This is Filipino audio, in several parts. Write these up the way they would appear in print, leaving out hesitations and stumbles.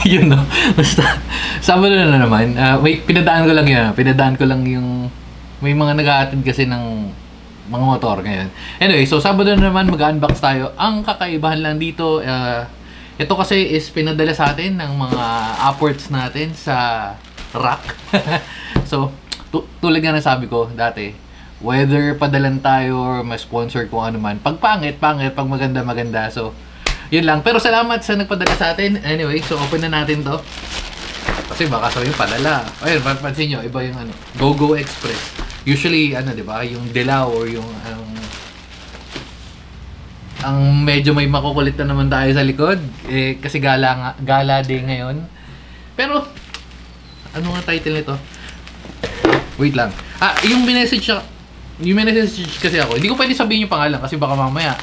Yun no. Basta, Sabado na naman. Wait, pinadaan ko lang yun. Pinadaan ko lang yung... May mga nag-a-attend kasi ng mga motor ngayon. Anyway, so Sabado na naman mag-unbox tayo. Ang kakaibahan lang dito, ito kasi is pinadala sa atin ng mga upwards natin sa rack. So, tulad nga nasabi ko dati, whether padalan tayo or ma-sponsor kung ano man, pag pangit, pag maganda, maganda. So, yun lang. Pero salamat sa nagpadala sa atin. Anyway, so open na natin to. Kasi baka sabihin padala. Ayun, pansin nyo, iba yung ano, GoGo Express. Usually, ano, di ba? Yung dilaw or yung ang medyo may makukulit na naman tayo sa likod. Eh, kasi gala din ngayon. Pero, ano nga title nito? Wait lang. Yung message kasi ako, hindi ko pwede sabihin yung pangalan kasi baka mamaya.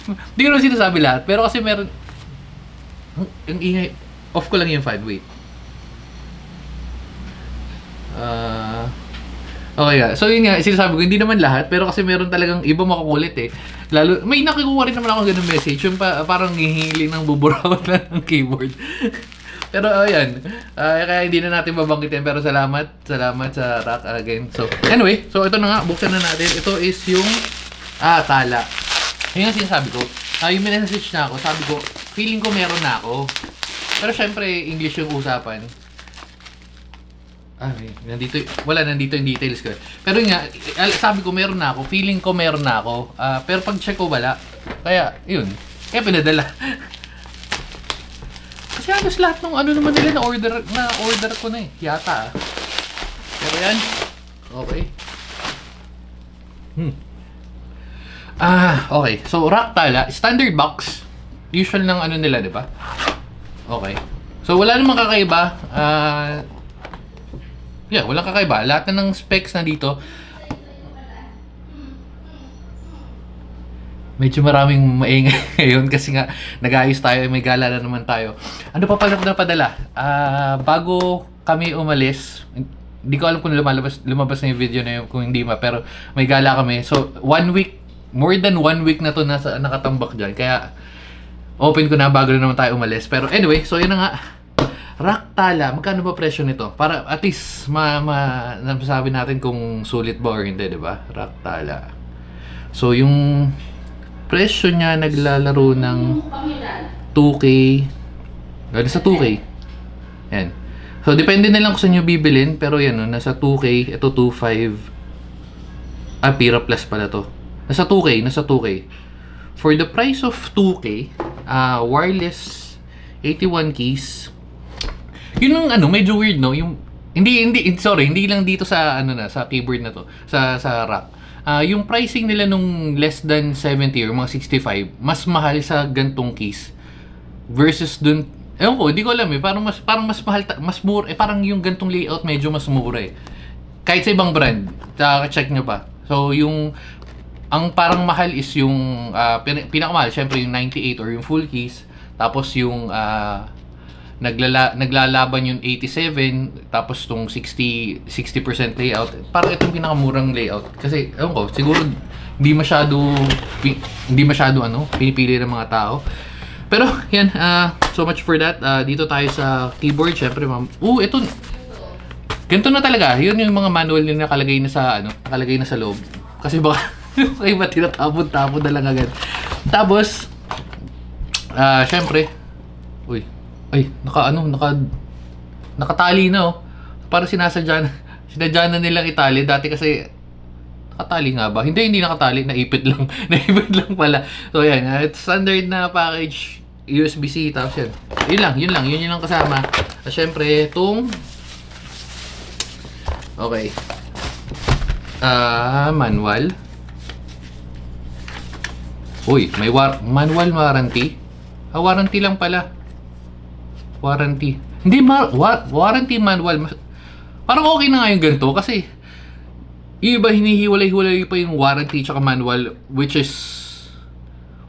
Hindi ko naman sinasabi lahat. Pero kasi meron, yung ingay, off ko lang yung fan. Wait. Okay nga. So yun nga, sinasabi ko, hindi naman lahat. Pero kasi meron talagang iba makukulit eh. Lalo, may nakukuha rin naman ako ganung message. Yung parang hihiling ng buburawat lang ng keyboard. Pero ayan, kaya hindi na natin babanggitin, pero salamat sa rack again. So anyway, so ito na nga, buksan na natin. Ito is yung tala. Yung sinasabi ko, yung message na ako, sabi ko, feeling ko meron na ako. Pero syempre, English yung usapan. Nandito yung details ko. Pero nga, sabi ko meron na ako, feeling ko meron na ako. Pero pag check ko wala. Kaya, yun. Kaya pinadala. Kasi halos lahat ng ano naman nila na-order ko na eh. Yata Pero yan. Okay. Okay. So, rack tala. Standard box. Usual ng ano nila, di ba? Okay. So, wala namang kakaiba. Walang kakaiba. Lahat na ng specs na dito. Medyo maraming maingay ngayon kasi nga nag-aayos tayo, may gala na naman tayo. Ano pa pala napadala? Bago kami umalis, hindi ko alam kung lumabas na yung video na yun, kung hindi pero may gala kami. So, 1 week, more than 1 week na to nakatambak dyan. Kaya, open ko na bago na naman tayo umalis. Pero anyway, so yun na nga. Rack tala, magkano ba presyo nito? Para at least nasabi natin kung sulit ba or hindi, di ba? Rack tala. So, yung presyo niya naglalaro ng 2K. Gano'n sa 2K. Yan. So, depende na lang kung saan nyo bibilin. Pero yan, nasa 2K. Ito 2.5. Pira Plus pala to. Nasa 2K. For the price of 2K, wireless 81 keys. Yun ang medyo weird, no? Yung, hindi lang dito sa, sa keyboard na to. Sa rack. Yung pricing nila nung less than 70 or mga 65, mas mahal sa gantong keys versus dun, ewan ko, hindi ko alam eh, parang mas mahal, mas mura, parang yung gantong layout medyo mas mura eh. Kahit sa ibang brand, check nyo pa. So, ang parang mahal is yung, pinakamahal, syempre yung 98 or yung full keys, tapos yung, naglalaban yung 87 tapos tong 60% layout. Parang itong pinakamurang layout kasi ewan ko, siguro hindi masyado pinipili ng mga tao. Pero yan, so much for that. Dito tayo sa keyboard, syempre ma'am. Ito ganito na talaga. Yun yung mga manual na nakalagay na sa loob. Kasi baka kaya ba tinatapon-tapon na lang agad. Tapos syempre, nakatali na Parang sinadya na nilang itali. Dati kasi, nakatali nga ba? Hindi nakatali. Naipit lang. Naipit lang pala. So, yan. Standard na package. USB-C. Tapos yan. Yun lang kasama. At syempre, itong okay. Manual. May manual warranty. Warranty lang pala. Warranty. Hindi, warranty manual. Parang okay na nga yung ganito kasi yung iba hinihiwalay-hiwalay pa yung warranty tsaka manual, which is,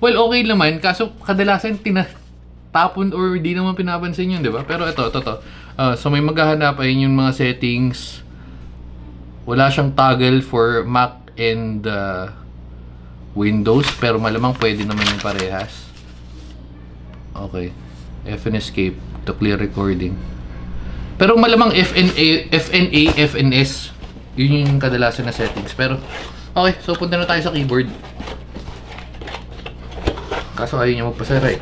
well, okay naman. Kaso kadalasan tinatapon or di naman pinapansin yun, di ba? Pero ito. So may maghahanapan yung mga settings. Wala siyang toggle for Mac and Windows, pero malamang pwede naman yung parehas. Okay. FN escape to clear recording. Pero malamang FNA, FNS, yun yung kadalasan na settings. Pero, okay, so punta na tayo sa keyboard. Kaso ayaw niya magpasara eh.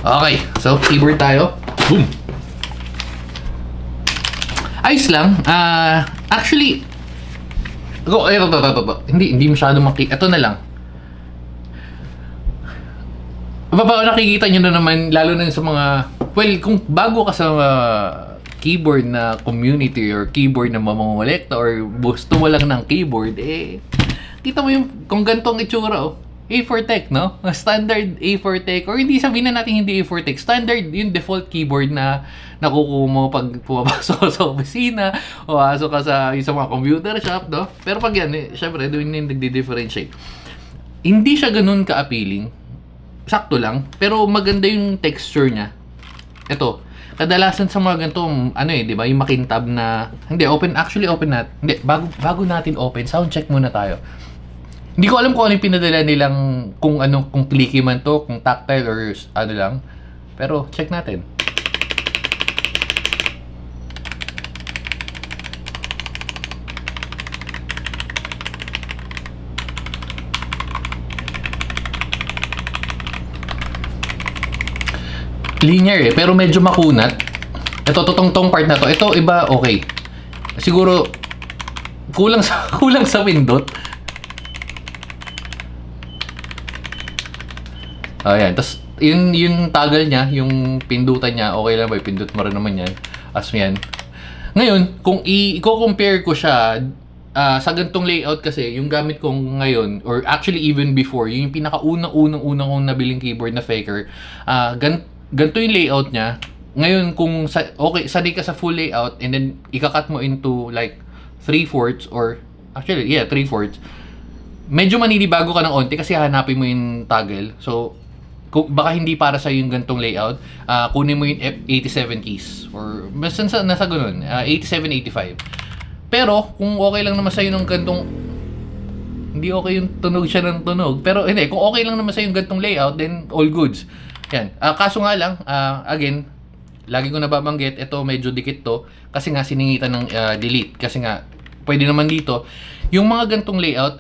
Okay, so keyboard tayo. Boom! Ayos lang. Actually, hindi masyado ito na lang. Nakikita nyo na naman, lalo na sa mga, well, kung bago ka sa keyboard na community or keyboard na mamamolekta or gusto mo lang ng keyboard, kita mo yung kung gantong itsura, A4 Tech, no? Standard A4 Tech, or hindi sabihin na natin hindi A4 Tech, standard yung default keyboard na nakukuha mo pag pumapasok sa opisina o pasok ka sa mga computer shop, no? Pero pag yan, syempre, doon yung nagdi-differentiate. Hindi siya ganun ka-appealing. Sakto lang, pero maganda yung texture niya. Ito, kadalasan sa mga ganitong, di ba, yung makintab na, open natin. Hindi, bago natin open, sound check muna tayo. Hindi ko alam kung ano yung pinadala nilang, kung clicky man to, kung tactile or ano lang. Pero, check natin. Linear pero medyo makunat. Ito, totong part na to. Ito, iba, okay. Siguro, kulang sa pindot. Ayan, tapos yung toggle niya, yung pindutan niya, okay lang ba? Pindot mo rin naman yan. As yan. Ngayon, kung i-compare ko siya sa ganitong layout kasi, yung gamit kong ngayon, or actually even before, yung pinakaunang kong nabiling keyboard na Faker, ganito yung layout niya. Ngayon, kung sanay ka sa full layout, and then ikakat mo into like 3/4 or, actually, yeah, 3/4, medyo maninibago ka ng onti kasi hanapin mo yung toggle. So, baka hindi para sa yung gantong layout, kunin mo yung 87 keys or basta nasa ganun, 87, 85. Pero kung okay lang naman sa iyo ng gantong, hindi okay yung tunog siya ng tunog, pero hindi, kung okay lang naman sa yung gantong layout, then all goods. Yan. Kaso nga lang, again, lagi ko nababanggit, ito medyo dikit to kasi nga siningitan ng delete kasi nga pwede naman dito yung mga gantong layout,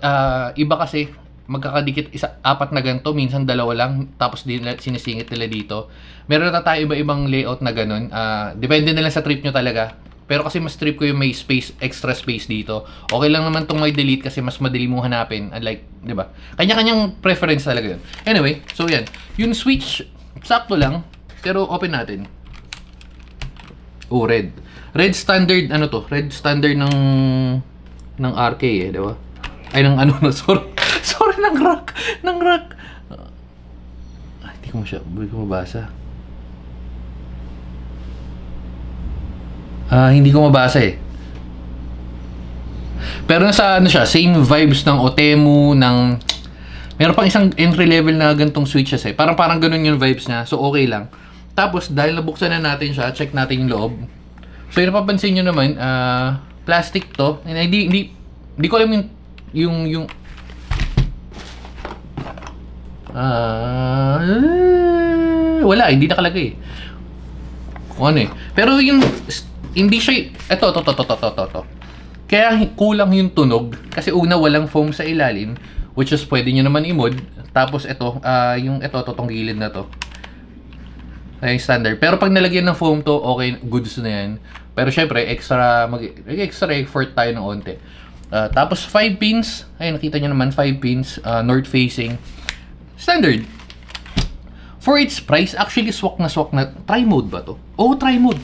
iba kasi magkakadikit, apat na ganito, minsan dalawa lang, tapos sinisingit nila dito. Meron na tayo iba-ibang layout na ganun. Depende na lang sa trip nyo talaga. Pero kasi mas trip ko yung may space, extra space dito. Okay lang naman itong may delete kasi mas madali mong hanapin. Unlike, di ba? Kanya-kanyang preference talaga yun. Anyway, so yan. Yung switch, sakto lang. Pero open natin. Red. Red standard, Red standard ng RK di ba? Ay, sorry, ng rack. Hindi ko mabasa. Hindi ko mabasa eh. Pero nasa siya, same vibes ng Otemu, meron pang isang entry level na gantong switches eh. Parang ganun yung vibes niya. So okay lang. Tapos dahil nabuksan na natin siya, check natin yung loob. So yung napapansin nyo naman, plastic to. Hindi ko alam yung wala, hindi nakalagay. Kung ano eh. Pero yung hindi siya, ito. Kaya kulang yung tunog kasi una walang foam sa ilalim, which is pwede nyo naman i-mod. Tapos ito, tong gilid na to. Ay standard. Pero pag nalagyan ng foam to, okay, goods na yan. Pero syempre, extra effort tayo ng onte. Tapos 5 pins. Ayun, nakita nyo naman, 5 pins, north facing. Standard. For its price, actually swak na. Try mode ba to? Oh, try mode.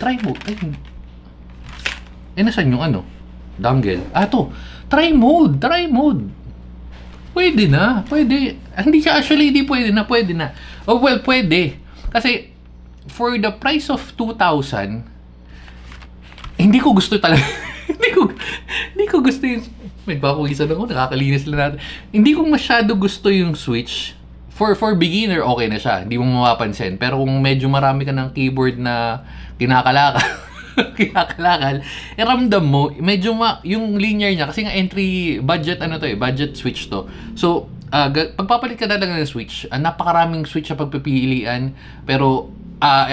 Nasaan yung dongle? To. Try mode. Pwede na. Pwede. Hindi siya actually, hindi pwede na. Oh, well, pwede. Kasi, for the price of 2,000, hindi ko gusto talaga. hindi ko gusto yung, magpapawisan ako, nakakalinis lang natin. Hindi ko masyado gusto yung switch. For beginner, okay na siya. Hindi mo mapapansin. Pero kung medyo marami ka ng keyboard na kinakalaka, kinakalakal, ramdam mo, medyo yung linear niya, kasi nga entry, budget ano to budget switch to. So, pagpapalit ka na lang ng switch, napakaraming switch sa pagpipilian, pero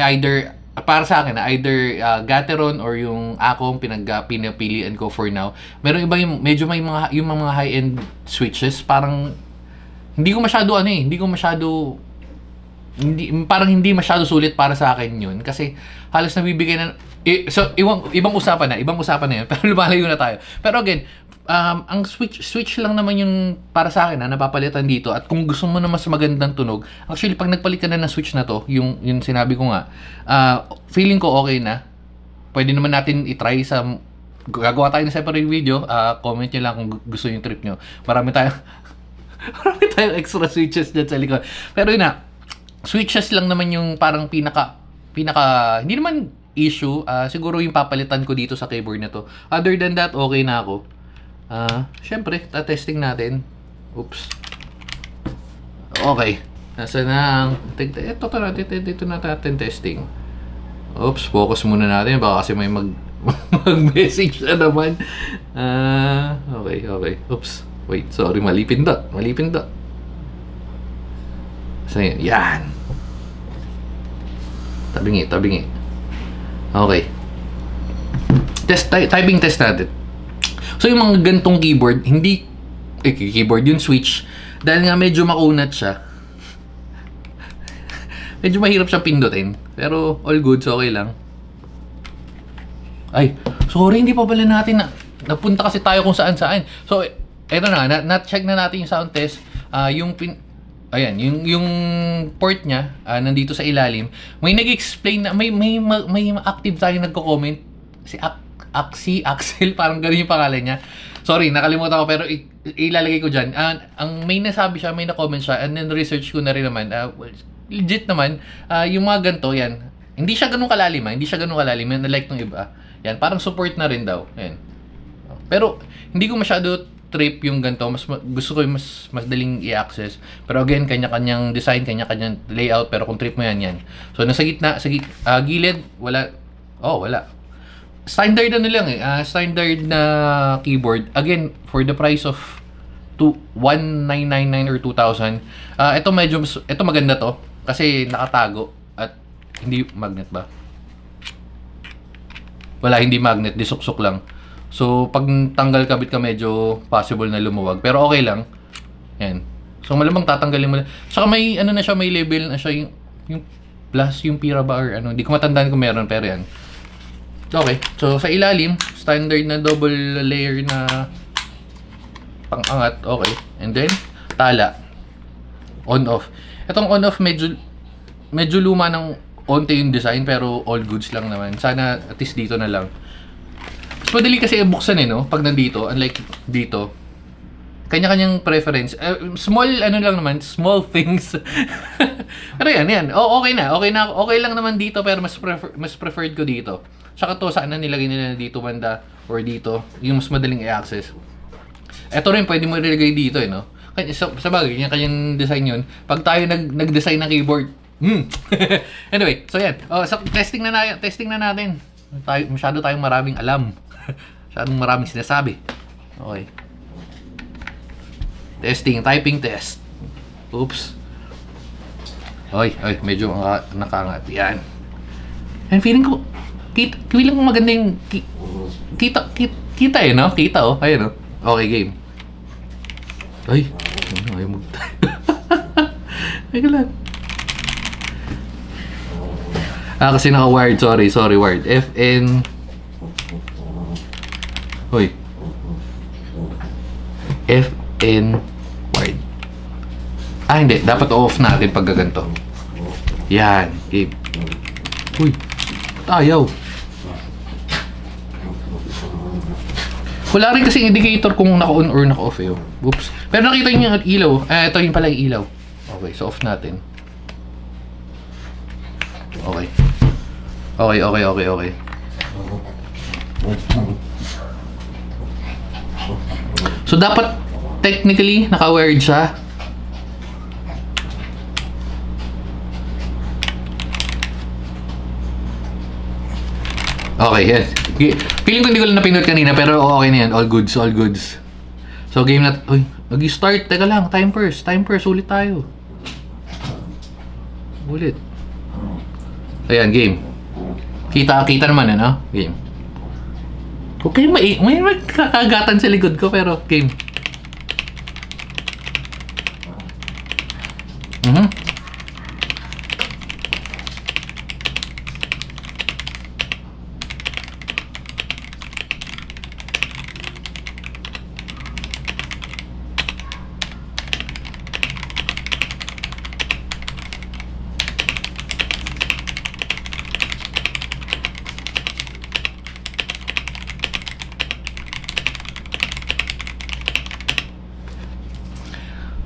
either, para sa akin, either Gateron or yung Acom pinapilian ko for now. Meron iba medyo may yung mga high-end switches, parang, hindi ko masyado parang hindi masyado sulit para sa akin yun, kasi halos nabibigay na so ibang usapan na yun pero lumalayo na tayo. Pero again, ang switch lang naman yung para sa akin na napapalitan dito, at kung gusto mo na mas magandang tunog, actually pag nagpalit ka na ng switch na to, yung sinabi ko nga, feeling ko okay na. Pwede naman natin i-try sa gagawa tayo ng separate video. Comment nyo lang kung gusto yung trip nyo. Marami tayong extra switches dyan sa likod. Pero yun na, switches lang naman yung parang pinaka hindi naman issue. Siguro yung papalitan ko dito sa keyboard na to. Other than that, okay na ako. Syempre, testing natin. Oops. Okay. Nasa na dito na natin testing. Oops, focus muna natin. Baka kasi may mag-message na naman. Okay. Oops. Wait, sorry. Malipin dot. So, yan. Tabingi. Okay. Typing test natin. So, yung mga gantong keyboard, keyboard yung switch, dahil nga medyo makunat siya. Medyo mahirap siya pindutin. Pero, all good, so okay lang. Ay, sorry, hindi pa pala natin napunta kasi tayo kung saan-saan. So, eto na-check na natin yung sound test. Ayan, yung port niya, nandito sa ilalim. May nag-explain na, may active tayo nagko-comment. Si Axel, parang ganun yung pangalan niya. Sorry, nakalimutan ko, pero ilalagay ko dyan. Ang may nasabi siya, may na-comment siya, and then research ko na rin naman. Legit naman, yung mga ganito, yan. Hindi siya ganun kalalim, yan, like nung iba. Yan, parang support na rin daw. Yan. Pero, hindi ko masyado trip yung ganito. Gusto ko yung mas daling i-access. Pero again, kanya-kanyang design, kanya-kanyang layout. Pero kung trip mo yan. So, nasa gitna, gilid, wala. Wala. Standard na lang standard na keyboard. Again, for the price of 1,999 or 2,000. Ito maganda to. Kasi nakatago. At hindi magnet ba? Wala, hindi magnet. Disuksok lang. So, pag tanggal kabit ka, medyo possible na lumuwag. Pero okay lang. Yan. So, malamang tatanggalin mo lang. Saka may, na siya, may label na siya, yung plus, yung Pira ba, or hindi ko matandaan kung meron, pero yan. Okay. So, sa ilalim, standard na double layer na pang-angat. Okay. And then, tala. On-off. Itong on-off, medyo luma ng onte yung design, pero all goods lang naman. Sana, at least dito na lang. Madali kasi buksan no? Pag nandito, unlike dito, kanya-kanyang preference. Small, lang naman, small things. Pero yan. Okay na. Okay lang naman dito, pero mas preferred ko dito. Tsaka to, saan na nilagay nila dito banda, or dito, yung mas madaling i-access. Ito rin, pwede mo ilagay dito, no? Sa bagay, kanyang design yun. Pag tayo nag-design ng keyboard, Anyway, so yan. So, testing na natin. Masyado tayong maraming alam. Masyadong maraming sinasabi. Okay. Typing test. Oops. Medyo nakangat. Yan. And feeling ko, feeling ko maganda yung, kita no? Kita ayun no? Okay, game. Ayaw mo. Teka lang. Kasi naka-wired, sorry, wired. FN. FN wired. Hindi. Dapat off natin pag gaganto. Yan. Game. Ayaw. Wala rin kasi indicator kung naka-on or naka-off Oops. Pero nakita niyo yung ilaw. Ito yung pala yung ilaw. Okay, so off natin. Okay. So, dapat technically naka-wired siya. Okay, yan. Feeling ko hindi ko lang napindot kanina, pero okay na yan. All goods, all goods. So, game na... Uy, mag-start. Teka lang, time first. Time first, ulit tayo. Ulit. Ayan, game. Kita naman, ano? Game. Okay, may kakagatan sa likod ko, pero game.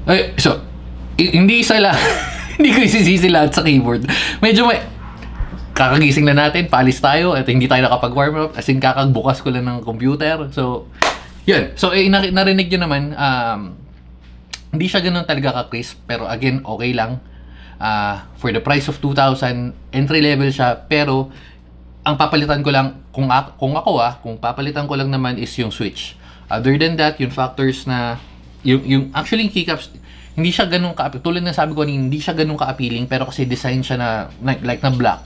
Ay, so, hindi isa lang. Hindi ko isisisi lahat sa keyboard. Medyo may... Kakagising na natin, paalis tayo, at hindi tayo nakapag-warm up, as in kakagbukas ko lang ng computer. So, yun. So, narinig nyo naman, hindi siya ganun talaga ka-crisp, pero again, okay lang. For the price of 2,000, entry level siya, pero ang papalitan ko lang, kung papalitan ko lang naman is yung switch. Other than that, yung factors na actually yung keycaps, hindi siya ganun ka-appealing. Tulad na sabi ko, hindi siya ganun ka-appealing, pero kasi design siya na like na black.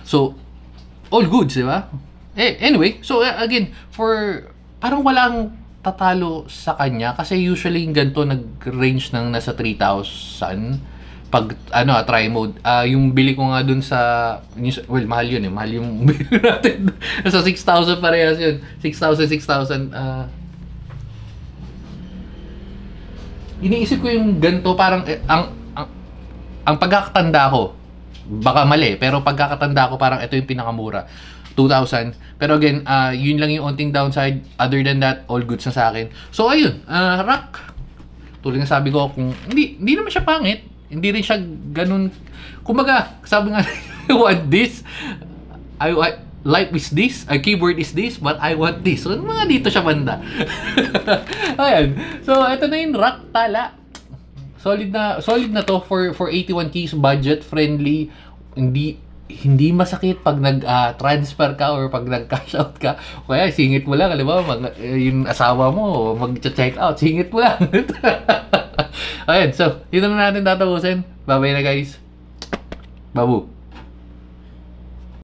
So, all goods, di ba? Anyway, so again, parang walang tatalo sa kanya kasi usually yung ganito nag-range ng nasa 3,000 pag try mode. Yung bili ko nga dun sa, well, mahal yun eh. Mahal yung bili natin. Nasa 6,000 parehas yun. 6,000. Iniisip ko yung ganito, parang ang pagkakatanda ko, baka mali, pero pagkakatanda ko parang ito yung pinakamura, 2,000. Pero again, yun lang yung onting downside. Other than that, all goods na sa akin. So ayun, rack. Tulad ng sabi ko, kung hindi naman siya pangit, hindi rin siya ganun. Kumbaga, sabi nga, I want this. Light is this, a keyboard is this, but I want this. So, mga dito siya banda. Ayan. So, ito na yung rack tala. Solid na to for 81 keys, budget friendly. Hindi masakit pag nag-transfer ka or pag nag-cash out ka. Kaya singit mo lang, alam mo, yung asawa mo mag-check out, singit mo lang. Ayan. So, dito na natin tatapusin. Bye-bye na guys. Babu.